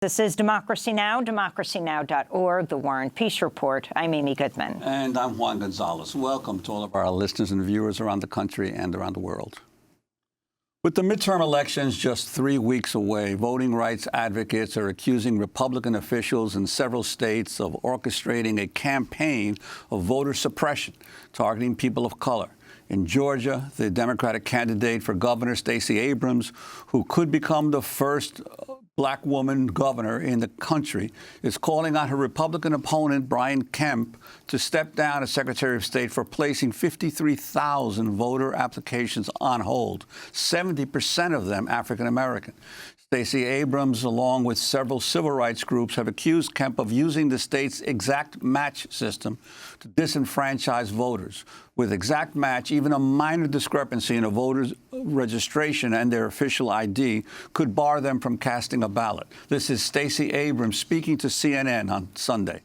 This is Democracy Now!, democracynow.org, The War and Peace Report. I'm Amy Goodman. And I'm Juan Gonzalez. Welcome to all of our listeners and viewers around the country and around the world. With the midterm elections just 3 weeks away, voting rights advocates are accusing Republican officials in several states of orchestrating a campaign of voter suppression, targeting people of color. In Georgia, the Democratic candidate for governor, Stacey Abrams, who could become the first black woman governor in the country, is calling on her Republican opponent, Kemp, to step down as Secretary of State for placing 53,000 voter applications on hold, 70% of them African American. Stacey Abrams, along with several civil rights groups, have accused Kemp of using the state's exact match system to disenfranchise voters. With exact match, even a minor discrepancy in a voter's registration and their official ID could bar them from casting a ballot. This is Stacey Abrams speaking to CNN on Sunday.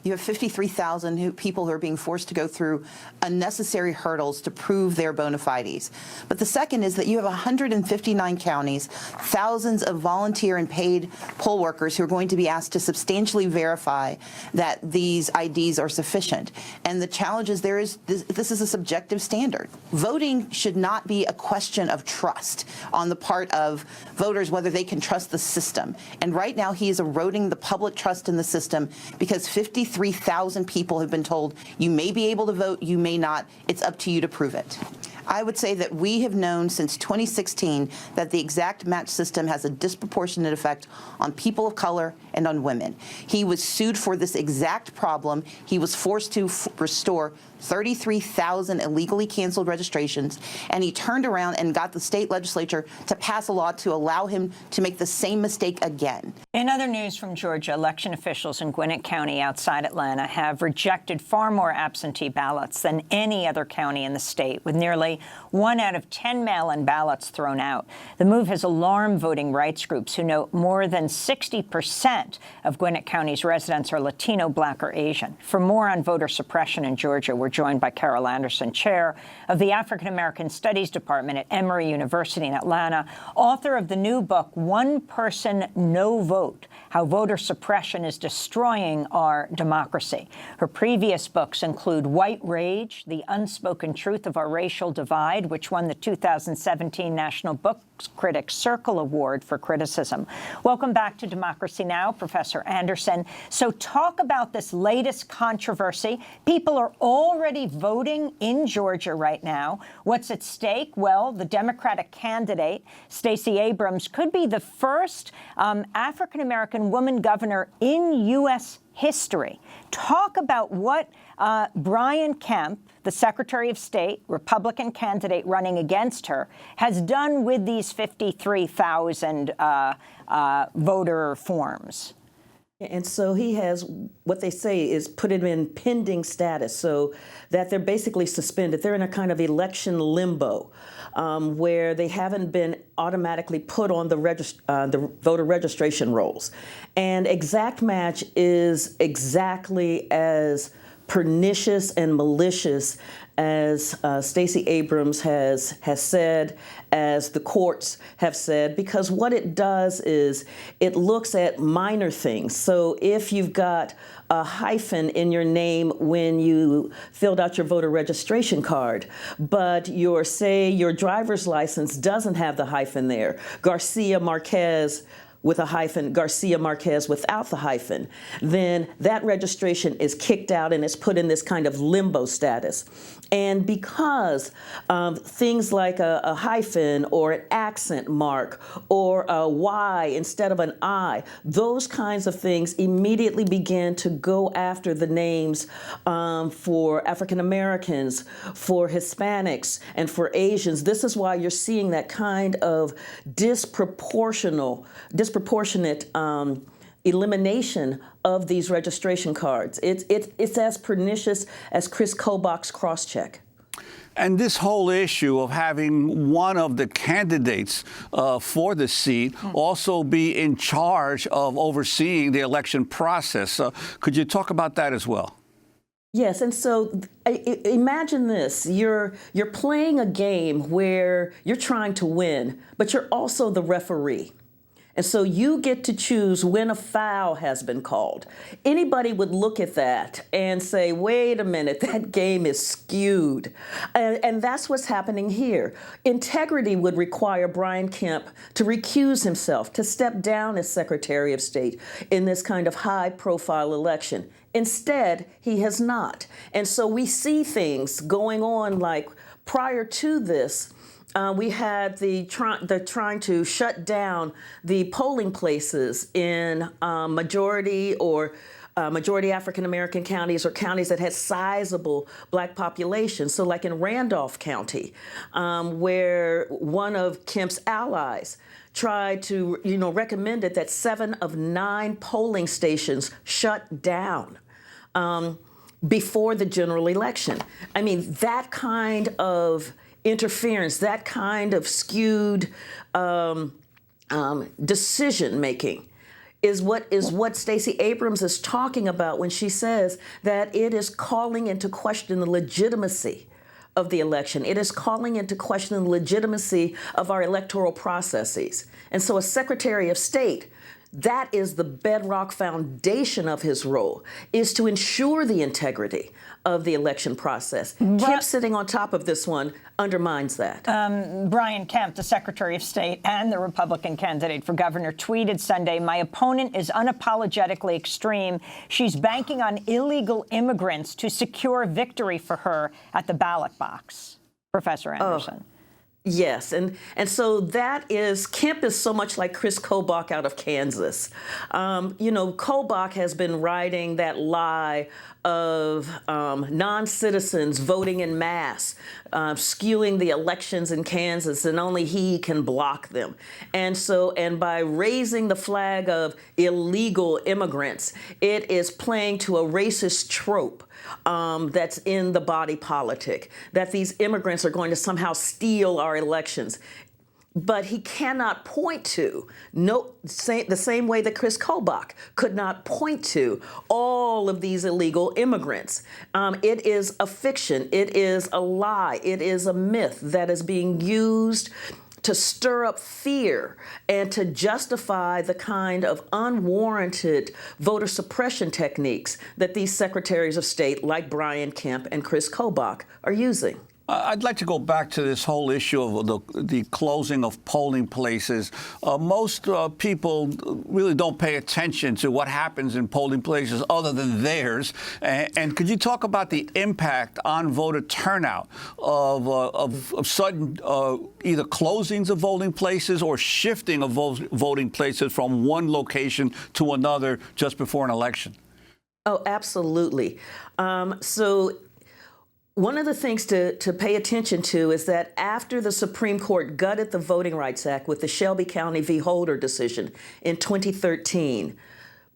You have 53,000 people who are being forced to go through unnecessary hurdles to prove their bona fides. But the second is that you have 159 counties, thousands of volunteer and paid poll workers who are going to be asked to substantially verify that these IDs are sufficient. And the challenge is this is a subjective standard. Voting should not be a question of trust on the part of voters, whether they can trust the system. And right now he is eroding the public trust in the system because 53,000 people have been told you may be able to vote, you may not. It's up to you to prove it. I would say that we have known since 2016 that the exact match system has a disproportionate effect on people of color and on women. He was sued for this exact problem. He was forced to restore 33,000 illegally canceled registrations, and he turned around and got the state legislature to pass a law to allow him to make the same mistake again. In other news from Georgia, election officials in Gwinnett County outside Atlanta have rejected far more absentee ballots than any other county in the state, with nearly 1 out of 10 mail-in ballots thrown out. The move has alarmed voting rights groups who note more than 60% of Gwinnett County's residents are Latino, Black, or Asian. For more on voter suppression in Georgia, we're joined by Carol Anderson, chair of the African American Studies Department at Emory University in Atlanta, author of the new book, One Person, No Vote: How Voter Suppression is Destroying Our Democracy. Her previous books include White Rage, The Unspoken Truth of Our Racial Divide, which won the 2017 National Book Critics Circle Award for Criticism. Welcome back to Democracy Now!, Professor Anderson. So talk about this latest controversy. People are already voting in Georgia right now. What's at stake? Well, the Democratic candidate, Stacey Abrams, could be the first African-American woman governor in U.S. history. Talk about what Kemp, the Secretary of State, Republican candidate running against her, has done with these 53,000 voter forms. And so he has, what they say is put it in pending status, so that they're basically suspended. They're in a kind of election limbo where they haven't been automatically put on the voter registration rolls. And exact match is exactly as pernicious and malicious as Stacey Abrams has said, as the courts have said, because what it does is it looks at minor things. So if you've got a hyphen in your name when you filled out your voter registration card, but your driver's license doesn't have the hyphen there, Garcia Marquez with a hyphen, Garcia Marquez without the hyphen, then that registration is kicked out and is put in this kind of limbo status. And because things like a hyphen or an accent mark or a Y instead of an I, those kinds of things immediately begin to go after the names for African Americans, for Hispanics, and for Asians. This is why you're seeing that kind of disproportionate elimination of these registration cards. It's as pernicious as Chris Kobach's cross-check. And this whole issue of having one of the candidates for the seat also be in charge of overseeing the election process. Could you talk about that as well? Yes, and so imagine this. You're playing a game where you're trying to win, but you're also the referee. And so you get to choose when a foul has been called. Anybody would look at that and say, wait a minute, that game is skewed. And that's what's happening here. Integrity would require Brian Kemp to recuse himself, to step down as Secretary of State in this kind of high-profile election. Instead, he has not. And so we see things going on like prior to this, we had the trying to shut down the polling places in majority African American counties or counties that had sizable black populations. So like in Randolph County, where one of Kemp's allies tried to, recommended that 7 of 9 polling stations shut down before the general election. I mean, that kind of interference, that kind of skewed decision making is what Stacey Abrams is talking about when she says that it is calling into question the legitimacy of the election. It is calling into question the legitimacy of our electoral processes. And so, as Secretary of State, that is the bedrock foundation of his role, is to ensure the integrity of the election process. Kemp sitting on top of this one undermines that. Brian Kemp, the Secretary of State and the Republican candidate for governor, tweeted Sunday, "My opponent is unapologetically extreme. She's banking on illegal immigrants to secure victory for her at the ballot box." Professor Anderson. Yes, and so that is, Kemp is so much like Chris Kobach out of Kansas. Kobach has been riding that lie of non-citizens voting in mass, skewing the elections in Kansas, and only he can block them. And by raising the flag of illegal immigrants, it is playing to a racist trope that's in the body politic, that these immigrants are going to somehow steal our elections. But he cannot point to, the same way that Chris Kobach could not point to all of these illegal immigrants. It is a fiction. It is a lie. It is a myth that is being used to stir up fear and to justify the kind of unwarranted voter suppression techniques that these secretaries of state like Brian Kemp and Chris Kobach are using. I'd like to go back to this whole issue of the closing of polling places. Most people really don't pay attention to what happens in polling places other than theirs. And could you talk about the impact on voter turnout of sudden either closings of voting places or shifting of voting places from one location to another just before an election? Oh, absolutely. One of the things to pay attention to is that after the Supreme Court gutted the Voting Rights Act with the Shelby County v. Holder decision in 2013,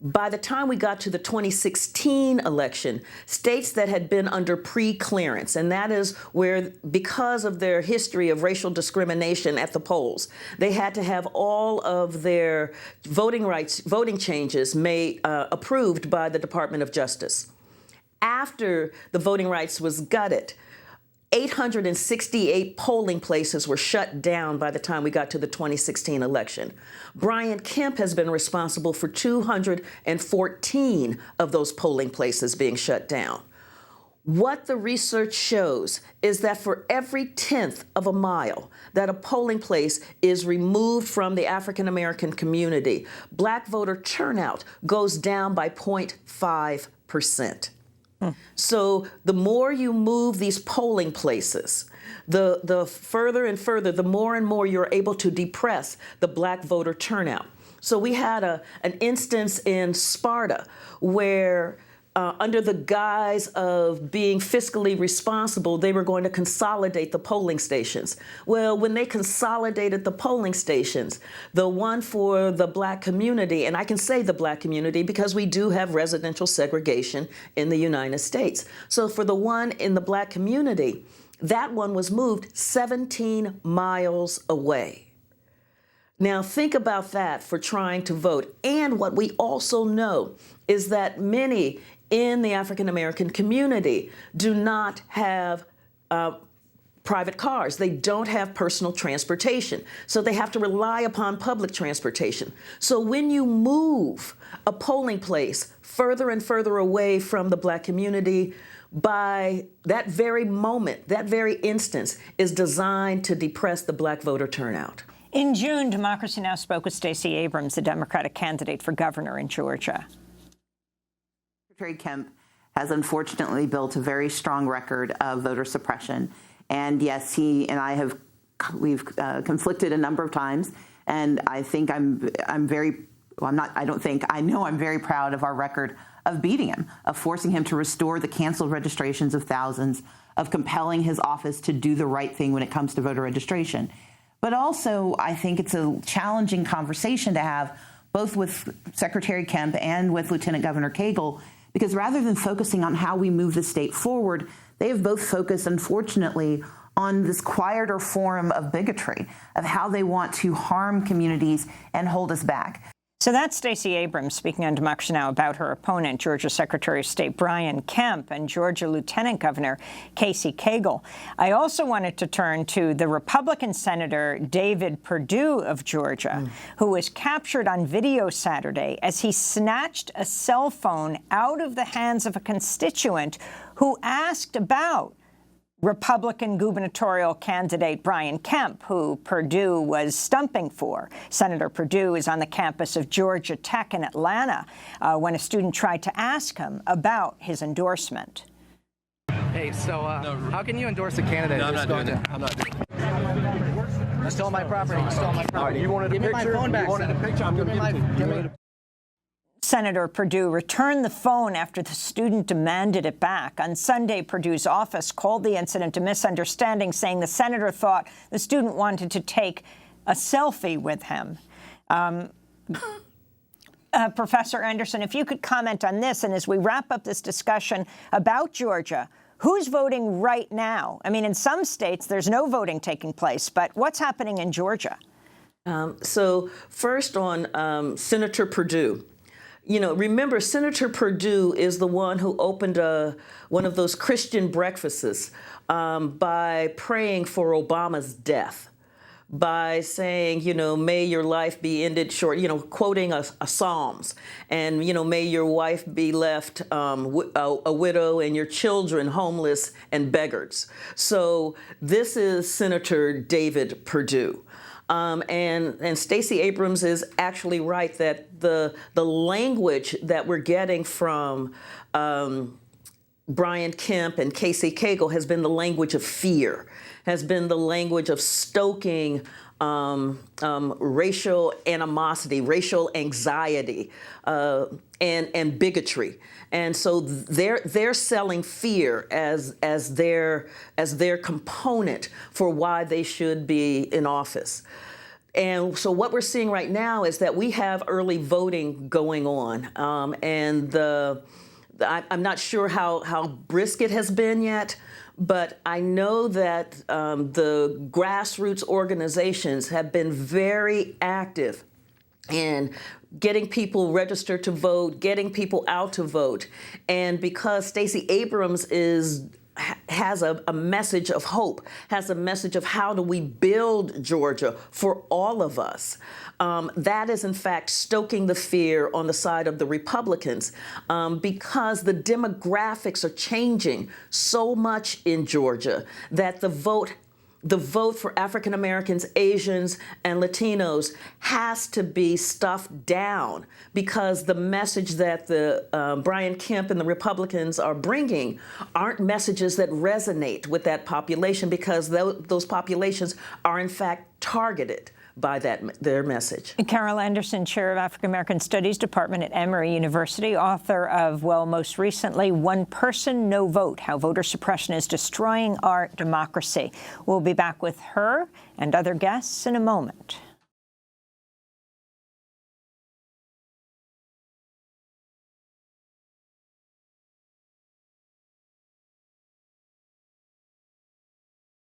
by the time we got to the 2016 election, states that had been under pre-clearance, and that is where, because of their history of racial discrimination at the polls, they had to have all of their voting changes made approved by the Department of Justice. After the voting rights was gutted, 868 polling places were shut down by the time we got to the 2016 election. Brian Kemp has been responsible for 214 of those polling places being shut down. What the research shows is that for every 1/10 of a mile that a polling place is removed from the African American community, black voter turnout goes down by 0.5%. So the more you move these polling places, the further and further, the more and more you're able to depress the black voter turnout. So we had an instance in Sparta where under the guise of being fiscally responsible, they were going to consolidate the polling stations. Well, when they consolidated the polling stations, the one for the black community, and I can say the black community because we do have residential segregation in the United States. So for the one in the black community, that one was moved 17 miles away. Now think about that for trying to vote. And what we also know is that many in the African American community do not have private cars. They don't have personal transportation. So they have to rely upon public transportation. So when you move a polling place further and further away from the Black community, by that very moment, that very instance is designed to depress the Black voter turnout. In June, Democracy Now! Spoke with Stacey Abrams, the Democratic candidate for governor in Georgia. Secretary Kemp has unfortunately built a very strong record of voter suppression. And yes, he and I we've conflicted a number of times. And I think I know I'm very proud of our record of beating him, of forcing him to restore the canceled registrations of thousands, of compelling his office to do the right thing when it comes to voter registration. But also, I think it's a challenging conversation to have both with Secretary Kemp and with Lieutenant Governor Cagle, because rather than focusing on how we move the state forward, they have both focused, unfortunately, on this quieter form of bigotry, of how they want to harm communities and hold us back. So that's Stacey Abrams speaking on Democracy Now! About her opponent, Georgia Secretary of State Brian Kemp and Georgia Lieutenant Governor Casey Cagle. I also wanted to turn to the Republican Senator David Perdue of Georgia, who was captured on video Saturday as he snatched a cell phone out of the hands of a constituent who asked about Republican gubernatorial candidate Brian Kemp, who Perdue was stumping for. Senator Perdue is on the campus of Georgia Tech in Atlanta when a student tried to ask him about his endorsement. Hey, so how can you endorse a candidate? No, I'm not doing that. I'm not doing that. You stole my property. You stole my property. All right, you wanted a Give picture? me my phone back. You wanted a picture? I'm going to give it to you. Senator Perdue returned the phone after the student demanded it back. On Sunday, Perdue's office called the incident a misunderstanding, saying the senator thought the student wanted to take a selfie with him. Professor Anderson, if you could comment on this, and as we wrap up this discussion about Georgia, who's voting right now? I mean, in some states, there's no voting taking place, but what's happening in Georgia? So first on Senator Perdue. You know, remember, Senator Perdue is the one who opened one of those Christian breakfasts by praying for Obama's death, by saying, you know, may your life be ended short, you know, quoting a Psalms, and, you know, may your wife be left a widow and your children homeless and beggars. So this is Senator David Perdue. And Stacey Abrams is actually right that the language that we're getting from Brian Kemp and Casey Cagle has been the language of fear, has been the language of stoking racial animosity, racial anxiety, and bigotry. And so they're selling fear as their component for why they should be in office. And so what we're seeing right now is that we have early voting going on, and I'm not sure how brisk it has been yet, but I know that the grassroots organizations have been very active in getting people registered to vote, getting people out to vote. And because Stacey Abrams has a message of hope, has a message of how do we build Georgia for all of us, that is in fact stoking the fear on the side of the Republicans, because the demographics are changing so much in Georgia that the vote for African Americans, Asians, and Latinos has to be stuffed down, because the message that the Brian Kemp and the Republicans are bringing aren't messages that resonate with that population, because those populations are in fact targeted by their message. Carol Anderson, Chair of African American Studies Department at Emory University, author of, well, most recently, One Person, No Vote, How Voter Suppression is Destroying Our Democracy. We'll be back with her and other guests in a moment.